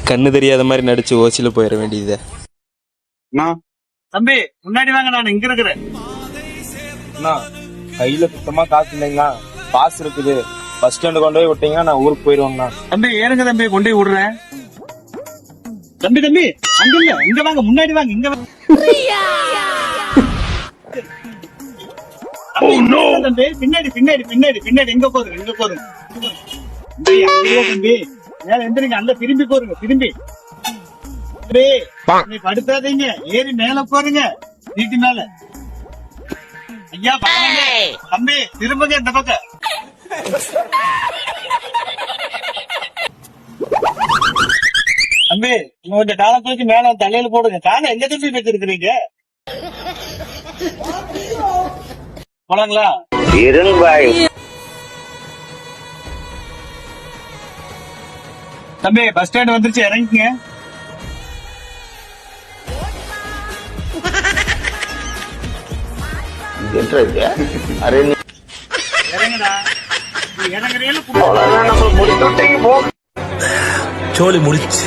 கண்ணு தெரியாத மாதிரி நடிச்சு ஓசில போயிட வேண்டியது. தம்பி முன்னாடி வாங்க, நான் இங்க இருக்கிறேன். கையில சுத்தமா காசு இல்லைங்களா? பாஸ் இருக்குது, பஸ் ஸ்டாண்டு கொண்டு போய் விட்டீங்கன்னா நான் ஊருக்கு போயிருவேங்கண்ணா. தம்பி ஏறுங்க தம்பி, கொண்டு போய் விடுறேன். தம்பி தம்பி அங்க இல்ல, இங்க வாங்க, முன்னாடி வாங்க, இங்க வாங்க. தம்பி பின்னாடி பின்னாடி பின்னாடி பின்னாடி எங்க போறீங்க, எங்க போறீங்க? தம்பி மேல எந்திரிங்க, அங்க திரும்பி போறீங்க, திரும்பி. நீ படுத்தாதீங்க, ஏறி மேல போறீங்க, வீட்டு மேல. ஐயா தம்பி திரும்புங்க இந்த பக்கம். தம்பி கொஞ்சம் காலை தூக்கி மேல தலையில போடுங்க. காலை எங்க தூக்கி வச்சிருக்கிறீங்க? போலாங்களா? தம்பி பஸ் ஸ்டாண்ட் வந்துருச்சு, இறங்கிங்க. இறங்குடா, இறங்குறீங்க. சோலி முடிச்சு.